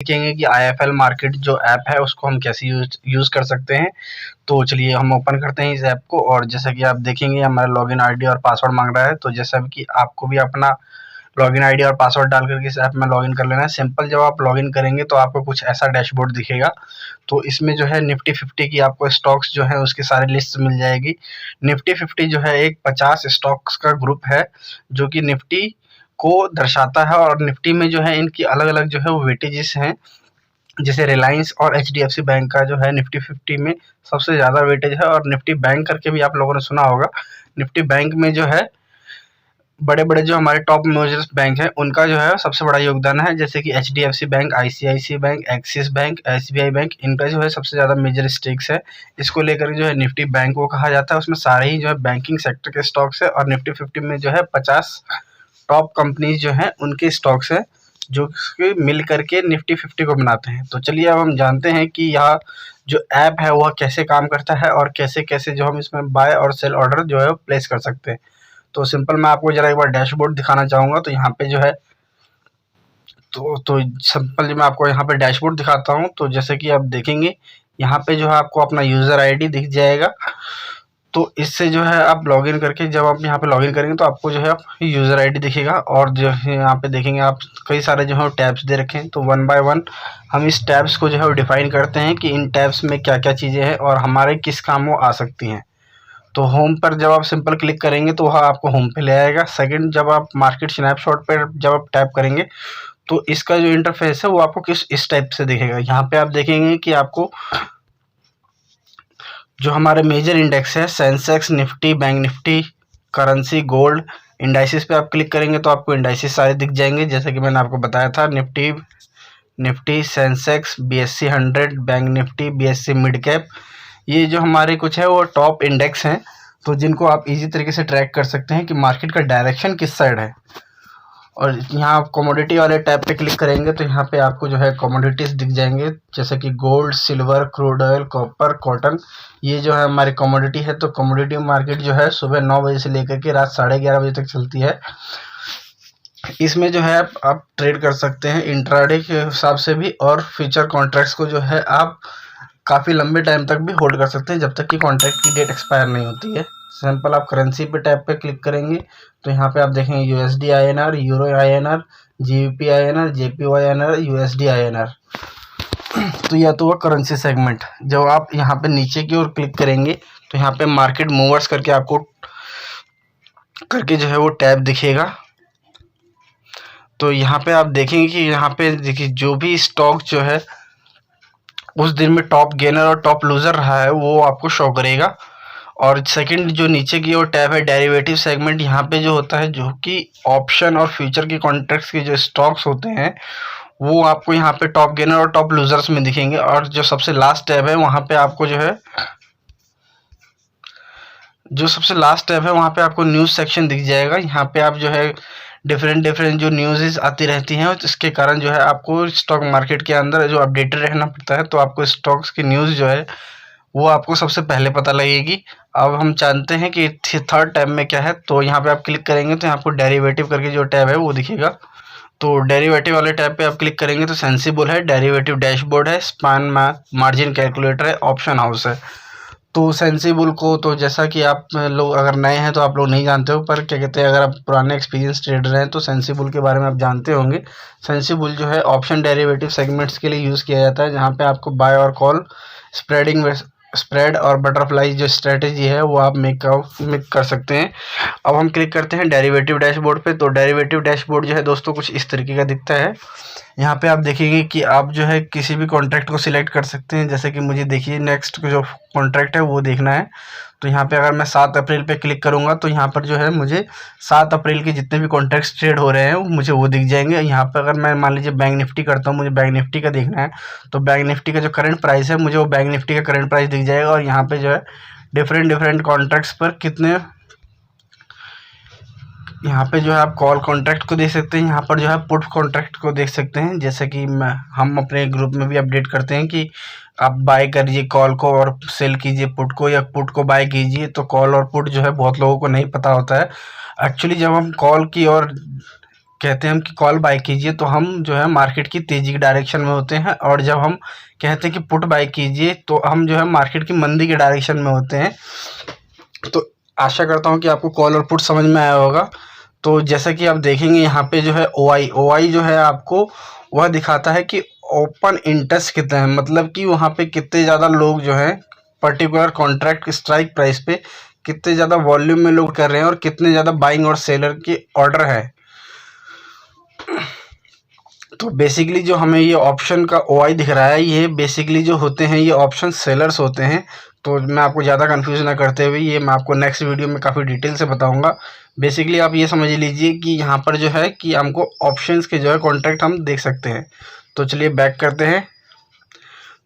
सीखेंगे कि IFL market जो ऐप है उसको हम कैसे यूज़ कर सकते हैं। तो चलिए हम ओपन करते हैं इस ऐप को, और जैसा कि आप देखेंगे हमारा लॉगिन आईडी और पासवर्ड मांग रहा है। तो जैसा कि आपको भी अपना लॉगिन आईडी और पासवर्ड डाल करके इस ऐप में लॉगिन कर लेना है। सिंपल जब आप लॉगिन करेंगे तो आपको कुछ ऐसा डैशबोर्ड दिखेगा। तो इसमें जो है निफ्टी 50 की आपको स्टॉक्स जो है उसकी सारी लिस्ट मिल जाएगी। निफ्टी 50 जो है एक 50 स्टॉक्स का ग्रुप है जो कि निफ्टी को दर्शाता है, और निफ्टी में जो है इनकी अलग अलग जो है वो वेटेजेस हैं। जैसे रिलायंस और HDFC बैंक का जो है निफ्टी 50 में सबसे ज़्यादा वेटेज है, और निफ्टी बैंक करके भी आप लोगों ने सुना होगा। निफ्टी बैंक में जो है बड़े बड़े जो हमारे टॉप मेजर्स बैंक हैं उनका जो है सबसे बड़ा योगदान है, जैसे कि HDFC bank, ICICI bank, axis bank, SBI bank, इनका जो है सबसे ज़्यादा मेजर स्टेक्स है। इसको लेकर जो है निफ्टी बैंक को कहा जाता है। उसमें सारे ही जो है बैंकिंग सेक्टर के स्टॉक्स है, और निफ्टी 50 में जो है 50 टॉप कंपनीज जो हैं उनके स्टॉक्स हैं जो कि मिल करके निफ्टी 50 को बनाते हैं। तो चलिए अब हम जानते हैं कि यह जो ऐप है वह कैसे काम करता है, और कैसे कैसे जो हम इसमें बाय और सेल ऑर्डर जो है प्लेस कर सकते हैं। तो सिंपल मैं आपको जरा एक बार डैशबोर्ड दिखाना चाहूँगा। तो यहाँ पे जो है तो सिंपल मैं आपको यहाँ पे डैशबोर्ड दिखाता हूँ। तो जैसे कि आप देखेंगे यहाँ पे जो है आपको अपना यूज़र आईडी दिख जाएगा। तो इससे जो है आप लॉगिन करके जब आप यहाँ पे लॉगिन करेंगे तो आपको जो है यूज़र आईडी दिखेगा, और जो है यहाँ पे देखेंगे आप कई सारे जो है टैब्स दे रखे हैं। तो वन बाय वन हम इस टैब्स को जो है डिफाइन करते हैं कि इन टैब्स में क्या क्या चीज़ें हैं और हमारे किस काम वो आ सकती हैं। तो होम पर जब आप सिंपल क्लिक करेंगे तो वह आपको होम पे ले आएगा। सेकंड, जब आप मार्केट स्नैपशॉट पर जब आप टैप करेंगे तो इसका जो इंटरफेस है वो आपको इस टाइप से दिखेगा। यहाँ पे आप देखेंगे कि आपको जो हमारे मेजर इंडेक्स है Sensex, Nifty, bank Nifty, currency, gold indices पे आप क्लिक करेंगे तो आपको इंडाइसिस सारे दिख जाएंगे। जैसे कि मैंने आपको बताया था Nifty, Sensex, BSE 100, bank Nifty, BSE mid cap, ये जो हमारे कुछ है वो टॉप इंडेक्स हैं। तो जिनको आप इजी तरीके से ट्रैक कर सकते हैं कि मार्केट का डायरेक्शन किस साइड है। और यहाँ आप कमोडिटी वाले टैब पे क्लिक करेंगे तो यहाँ पे आपको जो है कमोडिटीज़ दिख जाएंगे, जैसे कि gold, silver, crude oil, copper, cotton, ये जो है हमारी कमोडिटी है। तो कमोडिटी मार्केट जो है सुबह 9 बजे से लेकर के रात 11:30 बजे तक चलती है। इसमें जो है आप ट्रेड कर सकते हैं इंट्राडे के हिसाब से भी, और फ्यूचर कॉन्ट्रैक्ट्स को जो है आप काफ़ी लंबे टाइम तक भी होल्ड कर सकते हैं जब तक कि कॉन्ट्रैक्ट की डेट एक्सपायर नहीं होती है। सिंपल आप करेंसी पे टैब पे क्लिक करेंगे तो यहाँ पे आप देखेंगे USD INR, euro INR, GBP INR, JPY INR, USD INR। तो यह तो हुआ करेंसी सेगमेंट। जब आप यहाँ पे नीचे की ओर क्लिक करेंगे तो यहाँ पे मार्केट मूवर्स करके आपको जो है वो टैब दिखेगा। तो यहाँ पे आप देखेंगे कि यहाँ पे देखिए जो भी स्टॉक जो है उस दिन में टॉप गेनर और टॉप लूजर रहा है वो आपको शो करेगा। और सेकंड जो नीचे की ओर टैब है डेरिवेटिव सेगमेंट, यहाँ पे जो होता है जो कि ऑप्शन और फ्यूचर के कॉन्ट्रैक्ट्स के जो स्टॉक्स होते हैं वो आपको यहाँ पे टॉप गेनर और टॉप लूजर्स में दिखेंगे। और जो सबसे लास्ट टैब है वहाँ पे आपको सबसे लास्ट टैब है वहाँ पे आपको न्यूज़ सेक्शन दिख जाएगा। यहाँ पे आप जो है डिफरेंट जो न्यूज़ आती रहती हैं, इसके कारण जो है आपको स्टॉक मार्केट के अंदर जो अपडेटेड रहना पड़ता है। तो आपको स्टॉक्स की न्यूज़ जो है वो आपको सबसे पहले पता लगेगी। अब हम जानते हैं कि थर्ड टैब में क्या है। तो यहाँ पे आप क्लिक करेंगे तो यहाँ आपको डेरिवेटिव करके जो टैब है वो दिखेगा। तो डेरिवेटिव वाले टैब पे आप क्लिक करेंगे तो सेंसिबल है, डेरिवेटिव डैशबोर्ड है, स्पान मार्जिन कैलकुलेटर है, ऑप्शन हाउस है। तो सेंसिबल को तो जैसा कि आप लोग अगर नए हैं तो आप लोग नहीं जानते हो, पर क्या कहते हैं अगर आप पुराने एक्सपीरियंस ट्रेडर हैं तो सेंसिबल के बारे में आप जानते होंगे। सेंसिबल जो है ऑप्शन डेरिवेटिव सेगमेंट्स के लिए यूज़ किया जाता है, जहाँ पे आपको बाय और कॉल, स्प्रेड और बटरफ्लाई जो स्ट्रेटेजी है वो आप मेक कर सकते हैं। अब हम क्लिक करते हैं डेरिवेटिव डैशबोर्ड पे। तो डेरिवेटिव डैशबोर्ड जो है दोस्तों कुछ इस तरीके का दिखता है। यहाँ पे आप देखेंगे कि आप जो है किसी भी कॉन्ट्रैक्ट को सिलेक्ट कर सकते हैं। जैसे कि मुझे देखिए नेक्स्ट जो कॉन्ट्रैक्ट है वो देखना है। तो यहाँ पे अगर मैं 7 अप्रैल पे क्लिक करूँगा तो यहाँ पर जो है मुझे 7 अप्रैल के जितने भी कॉन्ट्रैक्ट्स ट्रेड हो रहे हैं मुझे वो दिख जाएंगे। यहाँ पर अगर मैं मान लीजिए बैंक निफ्टी करता हूँ, मुझे बैंक निफ्टी का देखना है तो बैंक निफ्टी का जो करंट प्राइस है मुझे वो बैंक निफ्टी का करंट प्राइस दिख जाएगा। और यहाँ पे जो है डिफरेंट कॉन्ट्रैक्ट्स पर कितने, यहाँ पे जो है आप कॉल कॉन्ट्रैक्ट को देख सकते हैं, यहाँ पर जो है पुट कॉन्ट्रैक्ट को देख सकते हैं। जैसे कि हम अपने ग्रुप में भी अपडेट करते हैं कि आप बाय करिए कॉल को और सेल कीजिए पुट को, या पुट को बाय कीजिए। तो कॉल और पुट जो है बहुत लोगों को नहीं पता होता है। एक्चुअली जब हम कॉल की और कहते हैं हम कि कॉल बाय कीजिए तो हम जो है मार्केट की तेज़ी की डायरेक्शन में होते हैं, और जब हम कहते हैं कि पुट बाय कीजिए तो हम जो है मार्केट की मंदी के डायरेक्शन में होते हैं। तो आशा करता हूँ कि आपको कॉल और पुट समझ में आया होगा। तो जैसा कि आप देखेंगे यहाँ पे जो है ओआई जो है आपको वह दिखाता है कि ओपन इंटरेस्ट कितना है, मतलब कि वहाँ पे कितने ज़्यादा लोग जो है पर्टिकुलर कॉन्ट्रैक्ट स्ट्राइक प्राइस पे कितने ज़्यादा वॉल्यूम में लोग कर रहे हैं और कितने ज़्यादा बाइंग और सेलर के ऑर्डर है। तो बेसिकली जो हमें ये ऑप्शन का ओआई दिख रहा है, ये बेसिकली जो होते हैं ये ऑप्शन सेलर्स होते हैं। तो मैं आपको ज़्यादा कंफ्यूज ना करते हुए ये मैं आपको नेक्स्ट वीडियो में काफ़ी डिटेल से बताऊंगा। बेसिकली आप ये समझ लीजिए कि यहाँ पर जो है कि हमको ऑप्शंस के जो है कॉन्ट्रैक्ट हम देख सकते हैं। तो चलिए बैक करते हैं।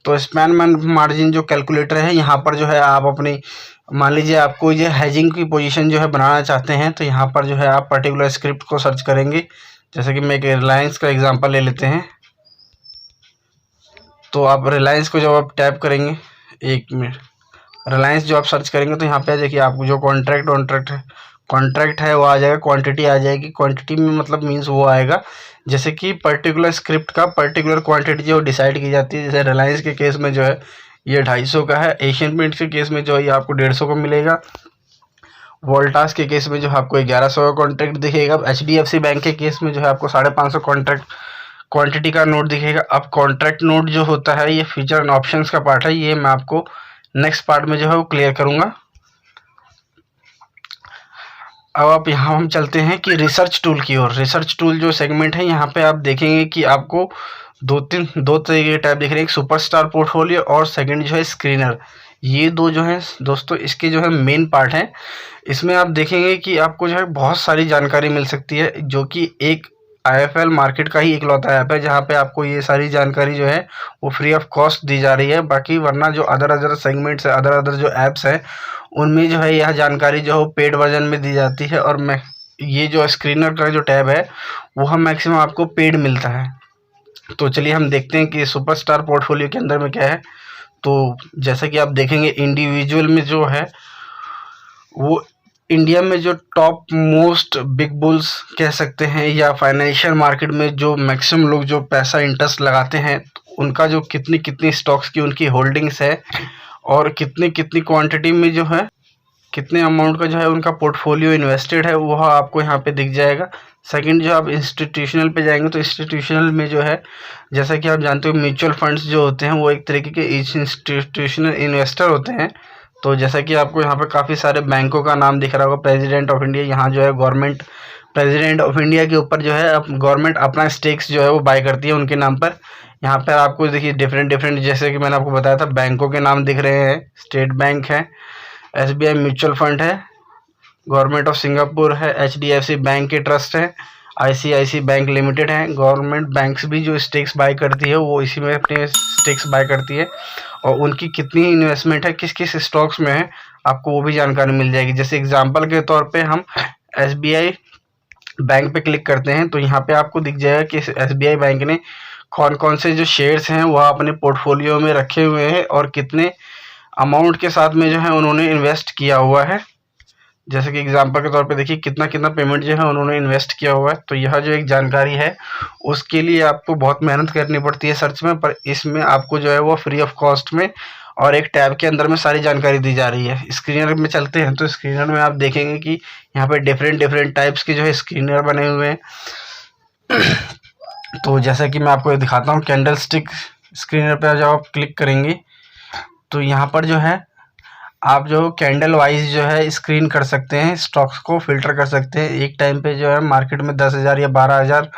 तो स्पैन मार्जिन जो कैलकुलेटर है, यहाँ पर जो है आप अपनी मान लीजिए आपको ये हेजिंग की पोजीशन जो है बनाना चाहते हैं, तो यहाँ पर जो है आप पर्टिकुलर स्क्रिप्ट को सर्च करेंगे। जैसे कि मैं एक रिलायंस का एग्जांपल ले लेते हैं। तो आप रिलायंस को जब आप टैप करेंगे, एक मिनट, रिलायंस जो आप सर्च करेंगे तो यहाँ पे देखिए आपको जो कॉन्ट्रैक्ट है वो आ जाएगा, क्वांटिटी आ जाएगी। क्वांटिटी में मतलब मीन्स वो आएगा जैसे कि पर्टिकुलर स्क्रिप्ट का पर्टिकुलर क्वांटिटी जो डिसाइड की जाती है। जैसे रिलायंस के केस में जो है ये 250 का है, एशियन पेंट्स के केस में जो है ये आपको 150 का मिलेगा, वोल्टास के केस में जो है आपको 1100 का कॉन्ट्रैक्ट दिखेगा, HDFC बैंक के केस में जो है आपको 550 कॉन्ट्रैक्ट क्वांटिटी का नोट दिखेगा। अब कॉन्ट्रैक्ट नोट जो होता है ये फीचर एंड ऑप्शंस का पार्ट है, ये मैं आपको नेक्स्ट पार्ट में जो है वो क्लियर करूंगा। अब आप यहाँ हम चलते हैं कि रिसर्च टूल की ओर। रिसर्च टूल जो सेगमेंट है यहाँ पे आप देखेंगे कि आपको दो तरीके के टैब दिख रहे हैं, एक सुपरस्टार पोर्टफोलियो और सेकंड जो है स्क्रीनर। ये दो जो है दोस्तों इसके जो है मेन पार्ट हैं। इसमें आप देखेंगे कि आपको जो है बहुत सारी जानकारी मिल सकती है, जो कि एक IFL मार्केट का ही इकलौता ऐप है जहाँ पे आपको ये सारी जानकारी जो है वो फ्री ऑफ कॉस्ट दी जा रही है। बाकी वरना जो अदर सेगमेंट्स है, अदर जो ऐप्स हैं उनमें जो है यह जानकारी जो है पेड वर्जन में दी जाती है, और मैं ये जो स्क्रीनर का जो टैब है वो हम मैक्सिमम आपको पेड मिलता है। तो चलिए हम देखते हैं कि सुपरस्टार पोर्टफोलियो के अंदर में क्या है। तो जैसा कि आप देखेंगे इंडिविजुअल में जो है वो इंडिया में जो टॉप मोस्ट बिग बुल्स कह सकते हैं, या फाइनेंशियल मार्केट में जो मैक्सिमम लोग जो पैसा इंटरेस्ट लगाते हैं उनका जो कितनी कितनी स्टॉक्स की उनकी होल्डिंग्स है और कितनी कितनी क्वांटिटी में जो है कितने अमाउंट का जो है उनका पोर्टफोलियो इन्वेस्टेड है वह आपको यहाँ पे दिख जाएगा। सेकंड जो आप इंस्टीट्यूशनल पे जाएंगे तो इंस्टीट्यूशनल में जो है जैसा कि आप जानते हो म्यूचुअल फंड्स जो होते हैं वो एक तरीके के इंस्टीट्यूशनल इन्वेस्टर होते हैं। तो जैसा कि आपको यहाँ पे काफ़ी सारे बैंकों का नाम दिख रहा होगा, प्रेसिडेंट ऑफ इंडिया, यहाँ जो है गवर्नमेंट प्रेसिडेंट ऑफ इंडिया के ऊपर जो है गवर्नमेंट अपना स्टेक्स जो है वो बाय करती है उनके नाम पर। यहाँ पर आपको देखिए डिफरेंट जैसे कि मैंने आपको बताया था बैंकों के नाम दिख रहे हैं, स्टेट बैंक है, SBI म्यूचुअल फंड है, गवर्नमेंट ऑफ सिंगापुर है, HDFC बैंक के ट्रस्ट है, ICICI बैंक लिमिटेड है। गवर्नमेंट बैंक्स भी जो स्टेक्स बाय करती है वो इसी में अपने स्टेक्स बाय करती है, और उनकी कितनी इन्वेस्टमेंट है किस किस स्टॉक्स में है आपको वो भी जानकारी मिल जाएगी। जैसे एग्जांपल के तौर पे हम SBI बैंक पे क्लिक करते हैं तो यहाँ पे आपको दिख जाएगा कि SBI बैंक ने कौन कौन से जो शेयर्स हैं वह अपने पोर्टफोलियो में रखे हुए हैं और कितने अमाउंट के साथ में जो है उन्होंने इन्वेस्ट किया हुआ है। जैसे कि एग्जांपल के तौर पे देखिए कितना कितना पेमेंट जो है उन्होंने इन्वेस्ट किया हुआ है। तो यह जो एक जानकारी है उसके लिए आपको बहुत मेहनत करनी पड़ती है सर्च में, पर इसमें आपको जो है वो फ्री ऑफ कॉस्ट में और एक टैब के अंदर में सारी जानकारी दी जा रही है। स्क्रीनर में चलते हैं तो स्क्रीनर में आप देखेंगे कि यहाँ पे डिफरेंट टाइप्स के जो है स्क्रीनर बने हुए हैं। तो जैसा कि मैं आपको दिखाता हूँ, कैंडल स्टिक स्क्रीनर पर जब आप क्लिक करेंगे तो यहाँ पर जो है आप जो कैंडल वाइज जो है स्क्रीन कर सकते हैं, स्टॉक्स को फिल्टर कर सकते हैं। एक टाइम पे जो है मार्केट में 10,000 या 12,000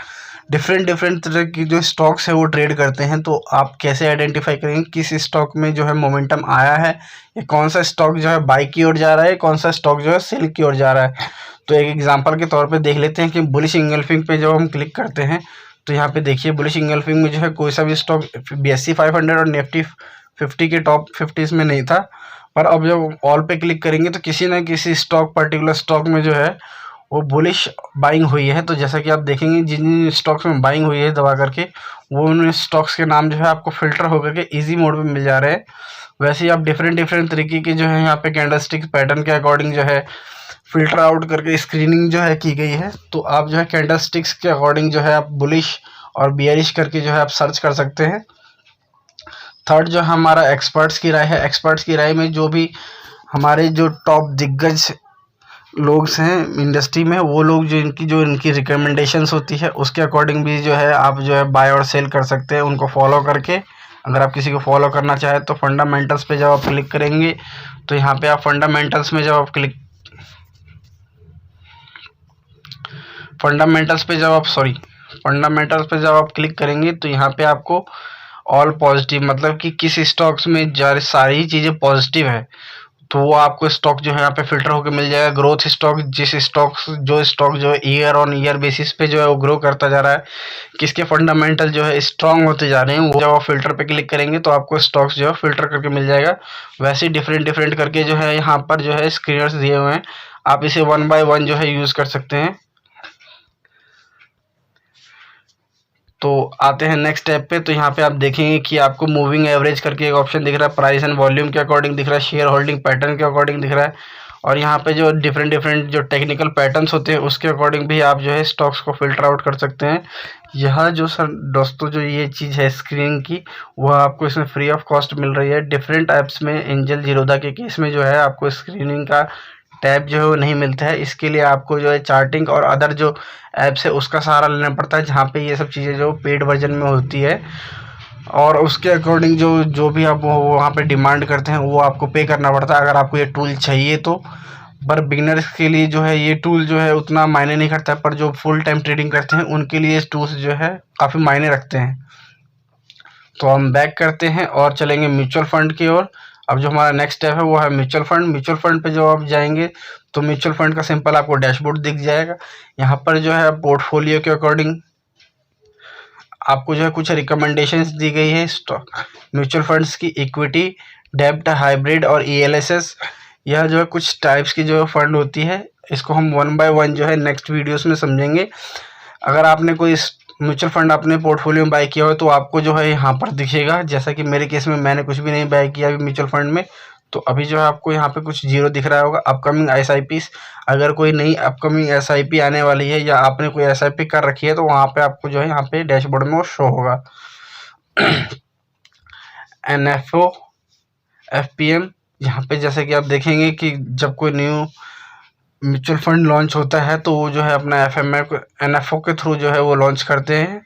डिफरेंट तरह की जो स्टॉक्स है वो ट्रेड करते हैं। तो आप कैसे आइडेंटिफाई करेंगे किस स्टॉक में जो है मोमेंटम आया है या कौन सा स्टॉक जो है बाई की ओर जा रहा है, कौन सा स्टॉक जो है सेल की ओर जा रहा है। तो एक एग्जाम्पल के तौर पर देख लेते हैं कि बुलिश इंगल्फिंग पे जब हम क्लिक करते हैं तो यहाँ पे देखिए बुलिश इंगल्फिंग में जो है कोई सा भी स्टॉक BSE 500 और निफ्टी 50 के टॉप 50 में नहीं था, पर अब जब ऑल पे क्लिक करेंगे तो किसी न किसी स्टॉक पर्टिकुलर स्टॉक में जो है वो बुलिश बाइंग हुई है। तो जैसा कि आप देखेंगे जिन जिन स्टॉक्स में बाइंग हुई है दबा करके वो उन स्टॉक्स के नाम जो है आपको फिल्टर होकर के इजी मोड पे मिल जा रहे हैं। वैसे ही आप डिफरेंट तरीके के जो है यहाँ पे कैंडलस्टिक पैटर्न के अकॉर्डिंग जो है फ़िल्टर आउट करके स्क्रीनिंग जो है की गई है। तो आप जो है कैंडलस्टिक्स के अकॉर्डिंग जो है आप बुलिश और बियरिश करके जो है आप सर्च कर सकते हैं। थर्ड जो हमारा एक्सपर्ट्स की राय है। एक्सपर्ट्स की राय में जो भी हमारे जो टॉप दिग्गज लोग हैं इंडस्ट्री में, वो लोग जो इनकी रिकमेंडेशंस होती है उसके अकॉर्डिंग भी जो है आप जो है बाय और सेल कर सकते हैं उनको फॉलो करके। अगर आप किसी को फॉलो करना चाहें तो फंडामेंटल्स पे जब आप क्लिक करेंगे तो यहाँ पे आप फंडामेंटल्स में जब आप फंडामेंटल्स पे जब आप क्लिक करेंगे तो यहाँ पे आपको ऑल पॉजिटिव, मतलब कि किस स्टॉक्स में सारी चीज़ें पॉजिटिव है तो वो आपको स्टॉक जो है यहाँ पे फिल्टर होकर मिल जाएगा। ग्रोथ स्टॉक, जो स्टॉक जो है ईयर ऑन ईयर बेसिस पे जो है वो ग्रो करता जा रहा है, किसके फंडामेंटल जो है स्ट्रांग होते जा रहे हैं, वो जब आप फिल्टर पे क्लिक करेंगे तो आपको स्टॉक्स जो है फिल्टर करके मिल जाएगा। वैसे ही डिफरेंट करके जो है यहाँ पर जो है स्क्रीनर्स दिए हुए हैं, आप इसे 1 बाय 1 जो है यूज़ कर सकते हैं। तो आते हैं नेक्स्ट स्टेप पे। तो यहाँ पे आप देखेंगे कि आपको मूविंग एवरेज करके एक ऑप्शन दिख रहा है, प्राइस एंड वॉल्यूम के अकॉर्डिंग दिख रहा है, शेयर होल्डिंग पैटर्न के अकॉर्डिंग दिख रहा है, और यहाँ पे जो डिफरेंट जो टेक्निकल पैटर्न्स होते हैं उसके अकॉर्डिंग भी आप जो है स्टॉक्स को फिल्टर आउट कर सकते हैं। यह जो सर दोस्तों जो ये चीज़ है स्क्रीनिंग की, वह आपको इसमें फ्री ऑफ कॉस्ट मिल रही है। डिफरेंट ऐप्स में एंजल जीरोधा के केस में जो है आपको स्क्रीनिंग का टैब जो है वो नहीं मिलता है। इसके लिए आपको जो है चार्टिंग और अदर जो ऐप्स है उसका सहारा लेना पड़ता है, जहाँ पे ये सब चीज़ें जो पेड वर्जन में होती है, और उसके अकॉर्डिंग जो भी आप वहाँ पे डिमांड करते हैं वो आपको पे करना पड़ता है अगर आपको ये टूल चाहिए तो। पर बिगिनर्स के लिए जो है ये टूल जो है उतना मायने नहीं करता है, पर जो फुल टाइम ट्रेडिंग करते हैं उनके लिए टूल्स जो है काफ़ी मायने रखते हैं। तो हम बैक करते हैं और चलेंगे म्यूचुअल फंड की ओर। अब जो हमारा नेक्स्ट स्टेप है वो है म्यूचुअल फंड। म्यूचुअल फंड पे जब आप जाएंगे तो म्यूचुअल फंड का सिंपल आपको डैशबोर्ड दिख जाएगा। यहाँ पर जो है पोर्टफोलियो के अकॉर्डिंग आपको जो है कुछ रिकमेंडेशंस दी गई है स्टॉक म्यूचुअल फंड्स की, इक्विटी, डेब्ट, हाइब्रिड और ईएलएसएस। यह जो है कुछ टाइप्स की जो फंड होती है, इसको हम 1 बाय 1 जो है नेक्स्ट वीडियोस में समझेंगे। अगर आपने कोई म्यूचुअल फंड अपने पोर्टफोलियो में बाय किया हो तो आपको जो है यहाँ पर दिखेगा, जैसा कि मेरे केस में मैंने कुछ भी नहीं बाय किया अभी म्यूचुअल फंड में, तो अभी जो है आपको यहाँ पे कुछ जीरो दिख रहा होगा। अपकमिंग एसआईपीस, अगर कोई नई अपकमिंग एसआईपी आने वाली है या आपने कोई एसआईपी कर रखी है तो वहाँ पे आपको जो है यहाँ पे डैशबोर्ड में वो शो होगा। एनएफओ, एफपीएम, यहाँ पे जैसे कि आप देखेंगे कि जब कोई न्यू म्यूचुअल फंड लॉन्च होता है तो वो जो है अपना एनएफओ के थ्रू जो है वो लॉन्च करते हैं।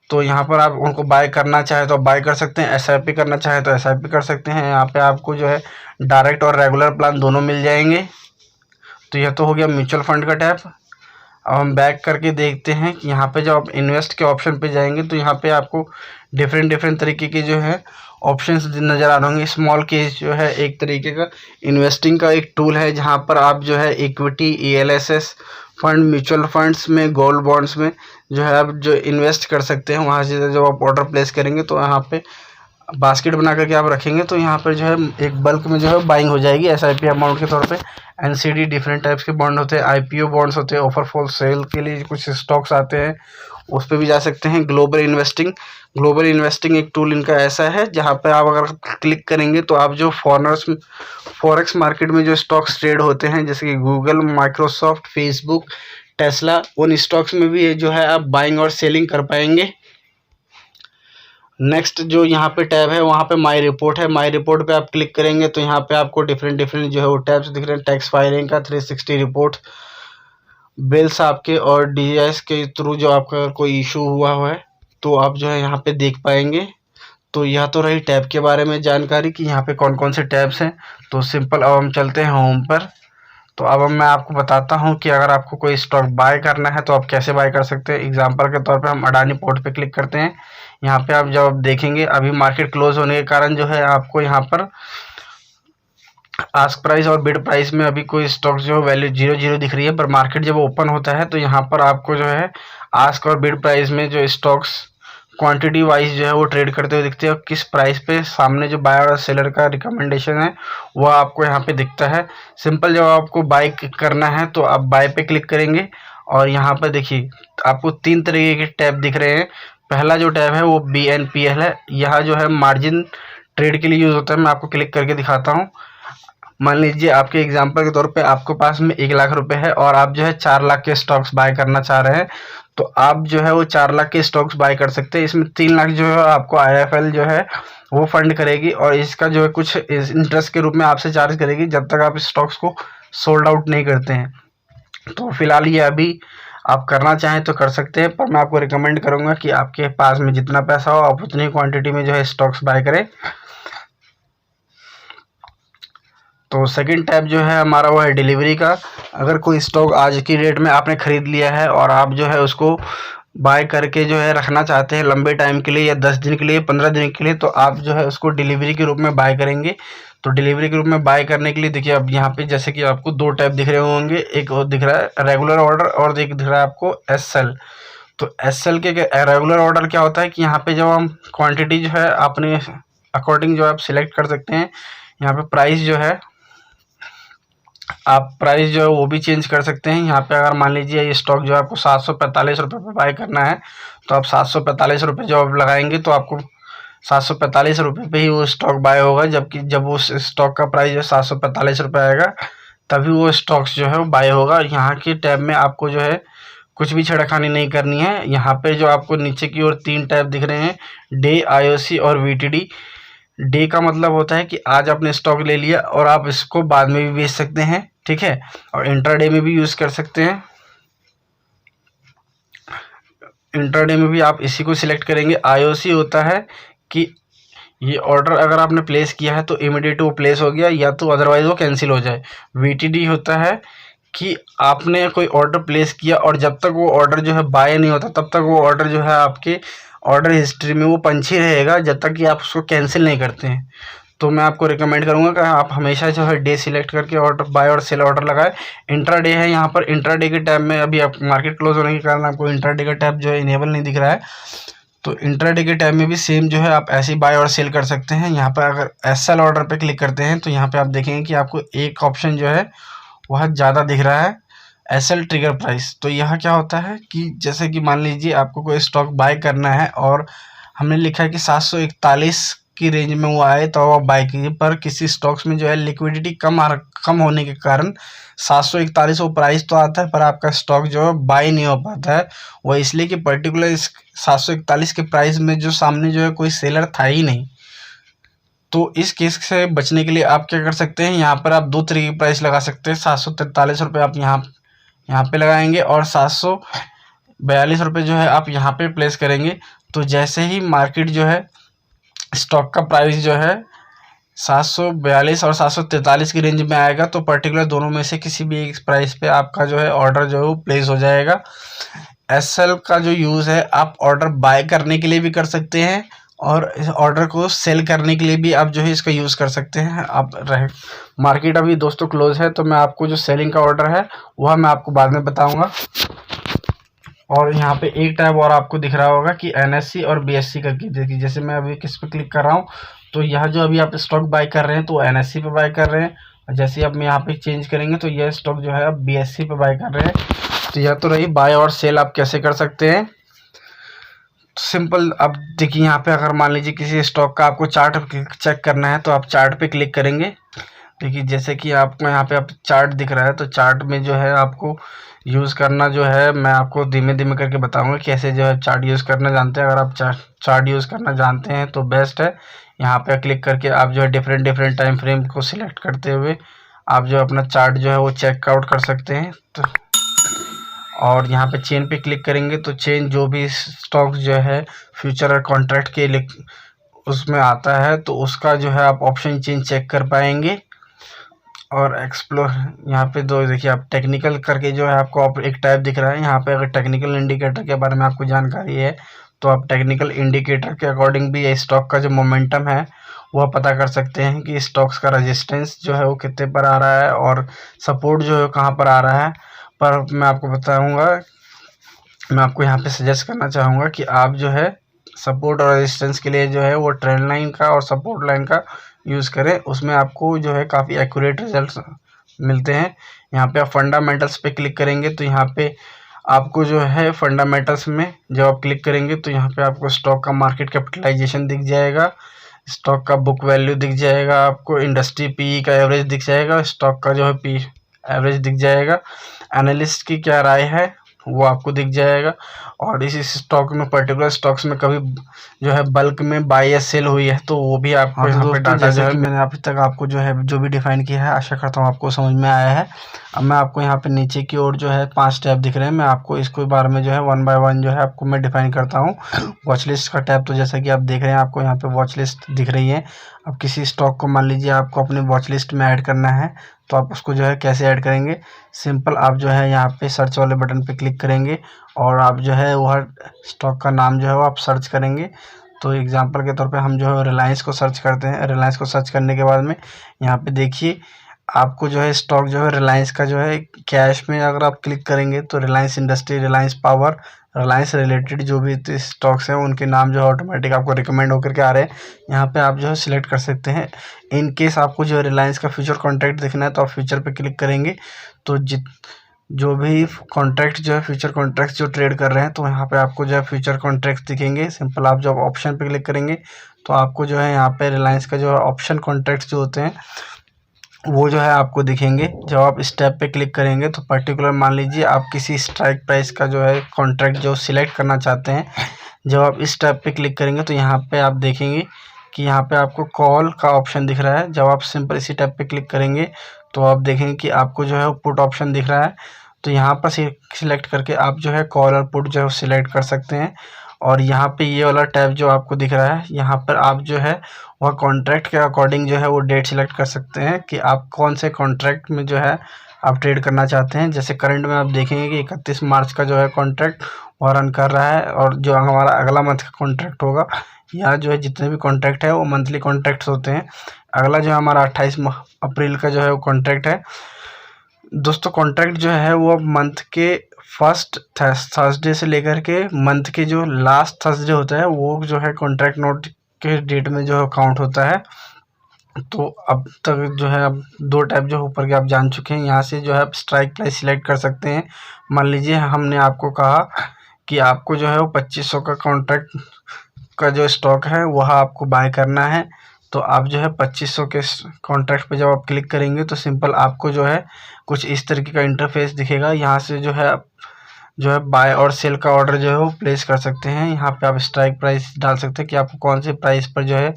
तो यहाँ पर आप उनको बाय करना चाहे तो बाय कर सकते हैं, एसआईपी करना चाहे तो एसआईपी कर सकते हैं। यहाँ पे आपको जो है डायरेक्ट और रेगुलर प्लान दोनों मिल जाएंगे। तो यह तो हो गया म्यूचुअल फंड का टैब। अब हम बैक करके देखते हैं कि यहाँ पे जब आप इन्वेस्ट के ऑप्शन पे जाएंगे तो यहाँ पे आपको डिफरेंट तरीके के जो है ऑप्शंस नज़र आ रहे होंगे। स्मॉल केस जो है एक तरीके का इन्वेस्टिंग का एक टूल है, जहाँ पर आप जो है equity, ELSS fund, mutual funds में, गोल्ड बॉन्ड्स में जो है आप जो इन्वेस्ट कर सकते हैं। वहाँ से जब आप ऑर्डर प्लेस करेंगे तो यहाँ पे बास्केट बना करके आप रखेंगे तो यहाँ पर जो है एक बल्क में जो है बाइंग हो जाएगी एसआईपी अमाउंट के तौर पे। एनसीडी, डिफरेंट टाइप्स के बॉन्ड होते हैं, आईपीओ बॉन्ड्स होते हैं, ऑफर फॉर सेल के लिए कुछ स्टॉक्स आते हैं, उस पर भी जा सकते हैं। ग्लोबल इन्वेस्टिंग एक टूल इनका ऐसा है जहाँ पे आप अगर क्लिक करेंगे तो आप जो फॉरेक्स मार्केट में जो स्टॉक्स ट्रेड होते हैं जैसे कि गूगल, माइक्रोसॉफ्ट, फेसबुक, टेस्ला, उन स्टॉक्स में भी जो है आप बाइंग और सेलिंग कर पाएंगे। नेक्स्ट जो यहाँ पे टैब है वहाँ पे माई रिपोर्ट है। माई रिपोर्ट पे आप क्लिक करेंगे तो यहाँ पे आपको डिफरेंट जो है वो टैब्स दिख रहे हैं। टैक्स फाइलिंग का 360 रिपोर्ट, बिल्स आपके और डीएस के थ्रू जो आपका कोई इशू हुआ है तो आप जो है यहाँ पे देख पाएंगे। तो यह तो रही टैब के बारे में जानकारी कि यहाँ पे कौन कौन से टैब्स हैं। तो सिंपल अब हम चलते हैं होम पर। तो अब मैं आपको बताता हूँ कि अगर आपको कोई स्टॉक बाय करना है तो आप कैसे बाय कर सकते हैं। एग्जांपल के तौर पे हम अडानी पोर्ट पे क्लिक करते हैं। यहाँ पे आप जब देखेंगे अभी मार्केट क्लोज होने के कारण जो है आपको यहाँ पर आस्क प्राइस और बिड प्राइस में अभी कोई स्टॉक जो वैल्यू 0 दिख रही है, पर मार्केट जब ओपन होता है तो यहाँ पर आपको जो है आस्क और बिड प्राइस में जो स्टॉक्स क्वांटिटी वाइज जो है वो ट्रेड करते हुए दिखते हैं और किस प्राइस पे सामने जो बायर और सेलर का रिकमेंडेशन है वो आपको यहाँ पे दिखता है। सिंपल जब आपको बाय करना है तो आप बाय पे क्लिक करेंगे और यहाँ पर देखिए आपको 3 तरीके के टैब दिख रहे हैं। पहला जो टैब है वो BNPL है, यहाँ जो है मार्जिन ट्रेड के लिए यूज़ होता है। मैं आपको क्लिक करके दिखाता हूँ। मान लीजिए आपके एग्जांपल के तौर पे आपके पास में 1 लाख रुपए है और आप जो है 4 लाख के स्टॉक्स बाय करना चाह रहे हैं, तो आप जो है वो 4 लाख के स्टॉक्स बाय कर सकते हैं। इसमें 3 लाख जो है आपको IIFL जो है वो फंड करेगी और इसका जो है कुछ इंटरेस्ट के रूप में आपसे चार्ज करेगी जब तक आप स्टॉक्स को सोल्ड आउट नहीं करते हैं। तो फिलहाल ये अभी आप करना चाहें तो कर सकते हैं, पर मैं आपको रिकमेंड करूंगा कि आपके पास में जितना पैसा हो आप उतनी क्वांटिटी में जो है स्टॉक्स बाय करें। तो सेकंड टाइप जो है हमारा वो है डिलीवरी का। अगर कोई स्टॉक आज की डेट में आपने ख़रीद लिया है और आप जो है उसको बाय करके जो है रखना चाहते हैं लंबे टाइम के लिए या 10 दिन के लिए, 15 दिन के लिए, तो आप जो है उसको डिलीवरी के रूप में बाय करेंगे। तो डिलीवरी के रूप में बाय करने के लिए देखिए अब यहाँ पे जैसे कि आपको 2 टाइप दिख रहे होंगे, एक दिख रहा है रेगुलर ऑर्डर और एक दिख रहा है आपको SL। तो SL के रेगुलर ऑर्डर क्या होता है कि यहाँ पे जब हम क्वांटिटी जो है अपने अकॉर्डिंग जो आप सिलेक्ट कर सकते हैं। यहाँ पे प्राइस जो है आप प्राइस जो है वो भी चेंज कर सकते हैं। यहाँ पे अगर मान लीजिए ये स्टॉक जो है आपको 745 रुपये पर बाय करना है, तो आप 745 रुपये जो आप लगाएंगे तो आपको 745 रुपये पे ही वो स्टॉक बाय होगा, जबकि जब उस स्टॉक का प्राइस जो है 745 रुपये आएगा तभी वो स्टॉक्स जो है वो बाय होगा। यहाँ के टैब में आपको जो है कुछ भी छेड़खानी नहीं करनी है। यहाँ पे जो आपको नीचे की ओर 3 टैब दिख रहे हैं, डे, IOC और VTD। डे का मतलब होता है कि आज आपने स्टॉक ले लिया और आप इसको बाद में भी बेच सकते हैं, ठीक है, और इंट्राडे में भी यूज़ कर सकते हैं। इंट्राडे में भी आप इसी को सिलेक्ट करेंगे। IOC होता है कि ये ऑर्डर अगर आपने प्लेस किया है तो इमीडिएट वो प्लेस हो गया, या तो अदरवाइज वो कैंसिल हो जाए। VTD होता है कि आपने कोई ऑर्डर प्लेस किया और जब तक वो ऑर्डर जो है बाय नहीं होता तब तक वो ऑर्डर जो है आपके ऑर्डर हिस्ट्री में वो पंछी रहेगा जब तक कि आप उसको कैंसिल नहीं करते हैं। तो मैं आपको रिकमेंड करूंगा कि आप हमेशा जो है डे सिलेक्ट करके ऑर्डर बाय और सेल ऑर्डर लगाएं। इंट्राडे है, यहाँ पर इंट्राडे के टैब में अभी आप मार्केट क्लोज होने के कारण आपको इंट्राडे का टैब जो है इनेबल नहीं दिख रहा है। तो इंट्राडे के टाइम में भी सेम जो है आप ऐसे ही बाय और सेल कर सकते हैं। यहाँ पर अगर SL ऑर्डर पे क्लिक करते हैं तो यहाँ पे आप देखेंगे कि आपको एक ऑप्शन जो है वह ज़्यादा दिख रहा है, SL ट्रिगर प्राइस। तो यह क्या होता है कि जैसे कि मान लीजिए आपको कोई स्टॉक बाय करना है और हमने लिखा है कि 741 की रेंज में वो आए तो आप बाय कीजिए, पर किसी स्टॉक्स में जो है लिक्विडिटी कम होने के कारण 741 वो प्राइस तो आता है पर आपका स्टॉक जो है बाय नहीं हो पाता है। वो इसलिए कि पर्टिकुलर इस 741 के प्राइस में जो सामने जो है कोई सेलर था ही नहीं। तो इस केस से बचने के लिए आप क्या कर सकते हैं, यहाँ पर आप 2 तरीके की प्राइस लगा सकते हैं। 743 रुपये आप यहाँ पे लगाएंगे और 742 रुपये जो है आप यहाँ पे प्लेस करेंगे। तो जैसे ही मार्केट जो है स्टॉक का प्राइस जो है 742 और 743 की रेंज में आएगा तो पर्टिकुलर दोनों में से किसी भी एक प्राइस पे आपका जो है ऑर्डर जो है वो प्लेस हो जाएगा। SL का जो यूज़ है आप ऑर्डर बाय करने के लिए भी कर सकते हैं और इस ऑर्डर को सेल करने के लिए भी आप जो है इसका यूज़ कर सकते हैं। आप मार्केट अभी दोस्तों क्लोज है तो मैं आपको जो सेलिंग का ऑर्डर है वह मैं आपको बाद में बताऊंगा। और यहाँ पे एक टैब और आपको दिख रहा होगा कि NSE और BSE करके, देखिए जैसे मैं अभी किस पे क्लिक कर रहा हूँ तो यह जो अभी आप स्टॉक बाय कर रहे हैं तो NSE पे बाय कर रहे हैं, और जैसे आप यहाँ पे चेंज करेंगे तो यह स्टॉक जो है आप BSE पे बाय कर रहे हैं। तो यह तो रही बाय और सेल आप कैसे कर सकते हैं, सिंपल। अब देखिए यहाँ पे अगर मान लीजिए किसी स्टॉक का आपको चार्ट चेक करना है तो आप चार्ट पे क्लिक करेंगे। देखिए जैसे कि आपको यहाँ पे आप चार्ट दिख रहा है तो चार्ट में जो है आपको यूज़ करना जो है मैं आपको धीमे धीमे करके बताऊंगा कैसे जो है चार्ट यूज़ करना जानते हैं। अगर आप चार्ट यूज़ करना जानते हैं तो बेस्ट है। यहाँ पे क्लिक करके आप जो है डिफरेंट टाइम फ्रेम को सिलेक्ट करते हुए आप जो अपना चार्ट जो है वो चेकआउट कर सकते हैं। तो और यहाँ पे चेन पे क्लिक करेंगे तो चेन जो भी स्टॉक जो है फ्यूचर और कॉन्ट्रैक्ट के उसमें आता है तो उसका जो है आप ऑप्शन चेन चेक कर पाएंगे। और एक्सप्लोर यहाँ पे दो देखिए आप टेक्निकल करके जो है आपको एक टाइप दिख रहा है। यहाँ पे अगर टेक्निकल इंडिकेटर के बारे में आपको जानकारी है तो आप टेक्निकल इंडिकेटर के अकॉर्डिंग भी ये स्टॉक का जो मोमेंटम है वह पता कर सकते हैं कि स्टॉक्स का रेजिस्टेंस जो है वो कितने पर आ रहा है और सपोर्ट जो है कहाँ पर आ रहा है। पर मैं आपको बताऊँगा, मैं आपको यहाँ पे सजेस्ट करना चाहूँगा कि आप जो है सपोर्ट और रेजिस्टेंस के लिए जो है वो ट्रेंड लाइन का और सपोर्ट लाइन का यूज़ करें, उसमें आपको जो है काफ़ी एक्यूरेट रिजल्ट्स मिलते हैं। यहाँ पे आप फंडामेंटल्स पे क्लिक करेंगे तो यहाँ पे आपको जो है फंडामेंटल्स में जब आप क्लिक करेंगे तो यहाँ पे आपको स्टॉक का मार्केट कैपिटलाइजेशन दिख जाएगा। स्टॉक का बुक वैल्यू दिख जाएगा, आपको इंडस्ट्री पी का एवरेज दिख जाएगा, स्टॉक का जो है पी एवरेज दिख जाएगा, एनालिस्ट की क्या राय है वो आपको दिख जाएगा। और इस स्टॉक में, पर्टिकुलर स्टॉक्स में कभी जो है बल्क में बाय या सेल हुई है तो वो भी आपको यहाँ पे डाटा जो है मैंने अभी तक आपको जो है जो भी डिफाइन किया है, आशा करता हूँ आपको समझ में आया है। अब मैं आपको यहाँ पे नीचे की ओर जो है 5 टैब दिख रहे हैं, मैं आपको इसको बारे में जो है 1 बाय 1 जो है आपको मैं डिफाइन करता हूँ। वॉच लिस्ट का टैब, तो जैसा कि आप देख रहे हैं आपको यहाँ पे वॉच लिस्ट दिख रही है। अब किसी स्टॉक को मान लीजिए आपको अपनी वॉच लिस्ट में ऐड करना है, तो आप उसको जो है कैसे ऐड करेंगे, सिंपल आप जो है यहाँ पे सर्च वाले बटन पे क्लिक करेंगे और आप जो है वह स्टॉक का नाम जो है वो आप सर्च करेंगे। तो एग्जांपल के तौर पे हम जो है रिलायंस को सर्च करते हैं। रिलायंस को सर्च करने के बाद में यहाँ पे देखिए आपको जो है स्टॉक जो है रिलायंस का जो है कैश में अगर आप क्लिक करेंगे तो Reliance industry, Reliance power, Reliance related जो भी स्टॉक्स हैं उनके नाम जो है ऑटोमेटिक आपको रिकमेंड होकर के आ रहे हैं। यहाँ पे आप जो है सिलेक्ट कर सकते हैं। इन केस आपको जो है रिलायंस का फ्यूचर कॉन्ट्रैक्ट देखना है तो आप फ्यूचर पे क्लिक करेंगे तो जो भी कॉन्ट्रैक्ट जो है फ्यूचर कॉन्ट्रैक्ट जो ट्रेड कर रहे हैं तो यहाँ पे आपको जो है फ्यूचर कॉन्ट्रैक्ट दिखेंगे। सिंपल आप जब ऑप्शन पे क्लिक करेंगे तो आपको जो है यहाँ पे रिलायंस का जो है ऑप्शन कॉन्ट्रैक्ट जो होते हैं वो जो है आपको दिखेंगे। जब आप इस टैब पे क्लिक करेंगे तो पर्टिकुलर मान लीजिए आप किसी स्ट्राइक प्राइस का जो है कॉन्ट्रैक्ट जो सिलेक्ट करना चाहते हैं, जब आप इस टैब पे क्लिक करेंगे तो यहाँ पे आप देखेंगे कि यहाँ पे आपको कॉल का ऑप्शन दिख रहा है। जब आप सिंपल इसी टैब पे क्लिक करेंगे तो आप देखेंगे कि आपको जो है पुट ऑप्शन दिख रहा है। तो यहाँ पर सिलेक्ट करके आप जो है कॉल और पुट जो है सिलेक्ट कर सकते हैं। और यहाँ पे ये वाला टैब जो आपको दिख रहा है, यहाँ पर आप जो है वह कॉन्ट्रैक्ट के अकॉर्डिंग जो है वो डेट सिलेक्ट कर सकते हैं कि आप कौन से कॉन्ट्रैक्ट में जो है आप ट्रेड करना चाहते हैं। जैसे करंट में आप देखेंगे कि 31 मार्च का जो है कॉन्ट्रैक्ट वह रन कर रहा है और जो हमारा अगला मंथ का कॉन्ट्रैक्ट होगा, यहाँ जो है जितने भी कॉन्ट्रैक्ट है वो मंथली कॉन्ट्रैक्ट्स होते हैं। अगला जो हमारा 28 अप्रैल का जो है वो कॉन्ट्रैक्ट है। दोस्तों कॉन्ट्रैक्ट जो है वो मंथ के फर्स्ट थर्सडे से लेकर के मंथ के जो लास्ट थर्सडे होता है वो जो है कॉन्ट्रैक्ट नोट के डेट में जो है काउंट होता है। तो अब तक जो है अब 2 टाइप जो ऊपर के आप जान चुके हैं। यहाँ से जो है आप स्ट्राइक प्राइस सिलेक्ट कर सकते हैं। मान लीजिए हमने आपको कहा कि आपको जो है वो 2500 का कॉन्ट्रैक्ट का जो स्टॉक है वह आपको बाय करना है, तो आप जो है 2500 के कॉन्ट्रैक्ट पे जब आप क्लिक करेंगे तो सिंपल आपको जो है कुछ इस तरीके का इंटरफेस दिखेगा। यहाँ से जो है बाय और सेल का ऑर्डर जो है वो प्लेस कर सकते हैं। यहाँ पे आप स्ट्राइक प्राइस डाल सकते हैं कि आपको कौन से प्राइस पर जो है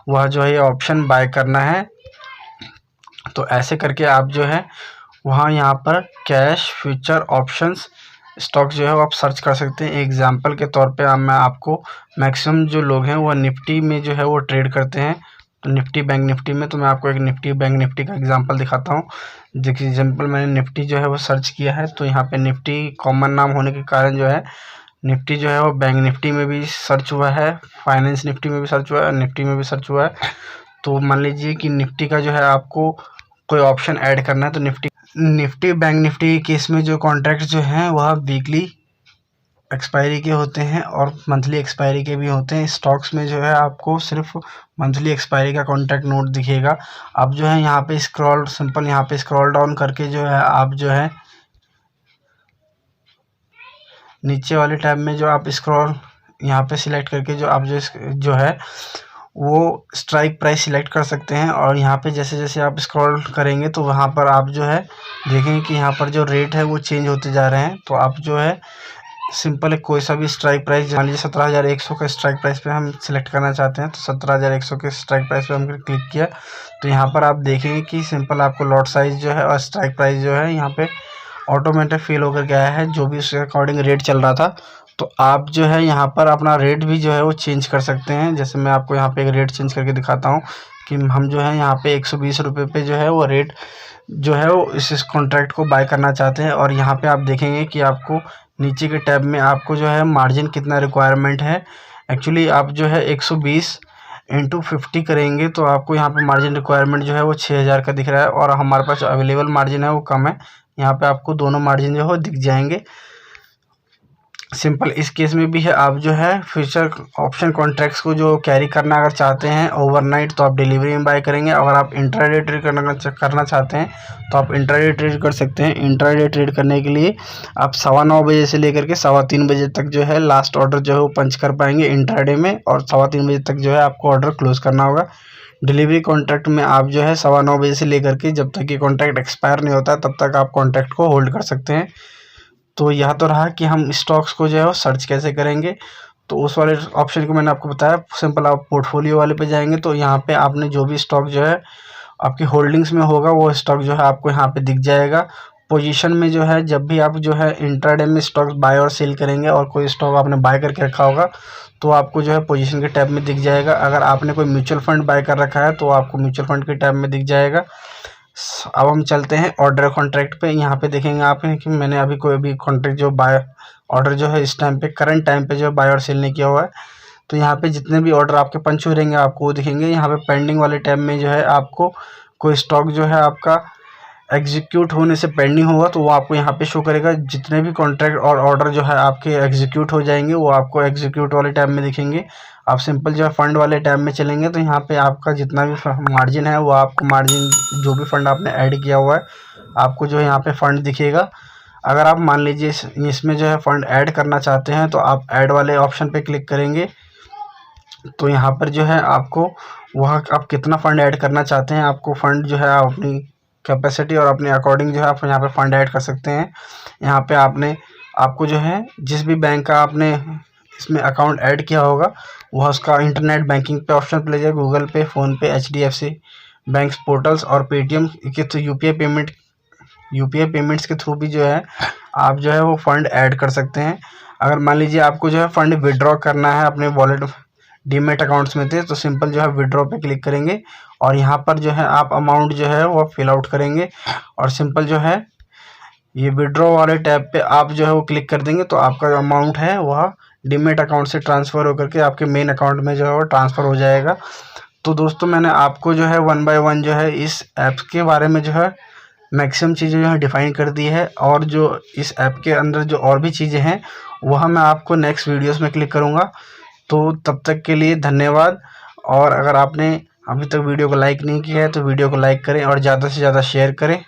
वह जो है ऑप्शन बाय करना है। तो ऐसे करके आप जो है वहाँ यहाँ पर कैश, फ्यूचर, ऑप्शंस, स्टॉक जो है वो आप सर्च कर सकते हैं। एग्जांपल के तौर पे मैं आपको मैक्सिमम जो लोग हैं वो निफ्टी में जो है वो ट्रेड करते हैं, तो निफ्टी, बैंक निफ्टी में। तो मैं आपको एक निफ्टी, बैंक निफ्टी का एग्जांपल दिखाता हूँ। देखिए एग्जांपल मैंने निफ्टी जो है वो सर्च किया है तो यहाँ पे निफ्टी कॉमन नाम होने के कारण जो है निफ्टी जो है वो बैंक निफ्टी में भी सर्च हुआ है, फाइनेंस निफ्टी में भी सर्च हुआ है, निफ्टी में भी सर्च हुआ है। तो मान लीजिए कि निफ्टी का जो है आपको कोई ऑप्शन ऐड करना है तो निफ्टी बैंक निफ्टी के केस में जो कॉन्ट्रैक्ट जो हैं वह वीकली एक्सपायरी के होते हैं और मंथली एक्सपायरी के भी होते हैं। स्टॉक्स में जो है आपको सिर्फ मंथली एक्सपायरी का कॉन्ट्रैक्ट नोट दिखेगा। अब जो है यहाँ पे सिंपल यहाँ पे स्क्रॉल डाउन करके जो है आप जो है नीचे वाले टैब में जो आप स्क्रॉल यहाँ पे सिलेक्ट करके जो आप जो है वो स्ट्राइक प्राइस सिलेक्ट कर सकते हैं। और यहाँ पे जैसे जैसे आप स्क्रॉल करेंगे तो वहाँ पर आप जो है देखेंगे कि यहाँ पर जो रेट है वो चेंज होते जा रहे हैं। तो आप जो है सिंपल कोई सा भी स्ट्राइक प्राइस, मान लीजिए 17,100 का स्ट्राइक प्राइस पे हम सिलेक्ट करना चाहते हैं तो 17,100 के स्ट्राइक प्राइस पे हमने क्लिक किया तो यहाँ पर आप देखेंगे कि सिंपल आपको लॉट साइज जो है और स्ट्राइक प्राइस जो है यहाँ पे ऑटोमेटिक फिल होकर के आया है जो भी उसके अकॉर्डिंग रेट चल रहा था। तो आप जो है यहाँ पर अपना रेट भी जो है वो चेंज कर सकते हैं। जैसे मैं आपको यहाँ पे एक रेट चेंज करके दिखाता हूँ कि हम जो है यहाँ पे 120 रुपये पे जो है वो रेट जो है वो इस कॉन्ट्रैक्ट को बाय करना चाहते हैं। और यहाँ पे आप देखेंगे कि आपको नीचे के टैब में आपको जो है मार्जिन कितना रिक्वायरमेंट है। एक्चुअली आप जो है 120 इंटू 50 करेंगे तो आपको यहाँ पे मार्जिन रिक्वायरमेंट जो है वो 6000 का दिख रहा है और हमारे पास अवेलेबल मार्जिन है वो कम है। यहाँ पे आपको दोनों मार्जिन जो है दिख जाएंगे। सिंपल इस केस में भी है, आप जो है फ्यूचर ऑप्शन कॉन्ट्रैक्ट्स को जो कैरी करना अगर चाहते हैं ओवरनाइट तो आप डिलीवरी में बाय करेंगे। अगर आप इंट्राडे ट्रेड करना चाहते हैं तो आप इंट्राडे ट्रेड कर सकते हैं। इंट्राडे ट्रेड करने के लिए आप 9:15 बजे से लेकर के 3:15 बजे तक जो है लास्ट ऑर्डर जो है वो पंच कर पाएंगे इंट्राडे में, और 3:15 बजे तक जो है आपको ऑर्डर क्लोज करना होगा। डिलीवरी कॉन्ट्रैक्ट में आप जो है 9:15 बजे से लेकर के जब तक ये कॉन्ट्रैक्ट एक्सपायर नहीं होता तब तक आप कॉन्ट्रैक्ट को होल्ड कर सकते हैं। तो यह तो रहा कि हम स्टॉक्स को जो है वो सर्च कैसे करेंगे। तो उस वाले ऑप्शन को मैंने आपको बताया। सिंपल आप पोर्टफोलियो वाले पे जाएंगे तो यहाँ पे आपने जो भी स्टॉक जो है आपकी होल्डिंग्स में होगा वो स्टॉक जो है आपको यहाँ पे दिख जाएगा। पोजीशन में जो है जब भी आप जो है इंट्राडे में स्टॉक्स बाय और सेल करेंगे और कोई स्टॉक आपने बाय करके रखा होगा तो आपको जो है पोजीशन के टैब में दिख जाएगा। अगर आपने कोई म्यूचुअल फंड बाय कर रखा है तो आपको म्यूचुअल फंड के टैब में दिख जाएगा। अब हम चलते हैं ऑर्डर कॉन्ट्रैक्ट पे। यहाँ पे देखेंगे आप कि मैंने अभी कोई भी कॉन्ट्रैक्ट जो बाय ऑर्डर जो है इस टाइम पे करंट टाइम पे जो बाय और सेल नहीं किया हुआ है। तो यहाँ पे जितने भी ऑर्डर आपके पंच हो रहेंगे आपको वो दिखेंगे। यहाँ पे पेंडिंग वाले टैब में जो है आपको कोई स्टॉक जो है आपका एग्जीक्यूट होने से पेंडिंग होगा तो वो आपको यहाँ पे शो करेगा। जितने भी कॉन्ट्रैक्ट और ऑर्डर जो है आपके एग्जीक्यूट हो जाएंगे वो आपको एग्जीक्यूट वाले टैब में दिखेंगे। आप सिंपल जो है फंड वाले टैब में चलेंगे तो यहाँ पे आपका जितना भी मार्जिन है वो आपको मार्जिन जो भी फंड आपने ऐड किया हुआ है आपको जो है यहाँ पे फंड दिखेगा। अगर आप मान लीजिए इसमें जो है फंड ऐड करना चाहते हैं तो आप ऐड वाले ऑप्शन पे क्लिक करेंगे तो यहाँ पर जो है आपको वहाँ आप कितना फ़ंड ऐड करना चाहते हैं आपको फ़ंड जो है आप अपनी कैपेसिटी और अपने अकॉर्डिंग जो है आप यहाँ पे फ़ंड ऐड कर सकते हैं। यहाँ पे आपको जो है जिस भी बैंक का आपने इसमें अकाउंट ऐड किया होगा वह उसका इंटरनेट बैंकिंग पे ऑप्शन पे ले जाए। गूगल पे, फ़ोनपे, HDFC बैंक्स पोर्टल्स और पेटीएम के थ्रू यूपीआई पेमेंट्स के थ्रू भी जो है आप जो है वो फ़ंड ऐड कर सकते हैं। अगर मान लीजिए आपको जो है फ़ंड विड्रॉ करना है अपने वॉलेट डीमेट अकाउंट्स में थे तो सिंपल जो है विड्रॉ पे क्लिक करेंगे और यहाँ पर जो है आप अमाउंट जो है वो फिल आउट करेंगे और सिंपल जो है ये विड्रॉ वाले टैब पे आप जो है वो क्लिक कर देंगे तो आपका जो अमाउंट है वह डीमेट अकाउंट से ट्रांसफ़र होकर के आपके मेन अकाउंट में जो है वो ट्रांसफ़र हो जाएगा। तो दोस्तों मैंने आपको जो है 1 बाय 1 जो है इस ऐप के बारे में जो है मैक्सिमम चीज़ें जो है डिफ़ाइन कर दी है और जो इस ऐप के अंदर जो और भी चीज़ें हैं वह मैं आपको नेक्स्ट वीडियोस में क्लिक करूँगा। तो तब तक के लिए धन्यवाद। और अगर आपने अभी तक वीडियो को लाइक नहीं किया है तो वीडियो को लाइक करें और ज़्यादा से ज़्यादा शेयर करें।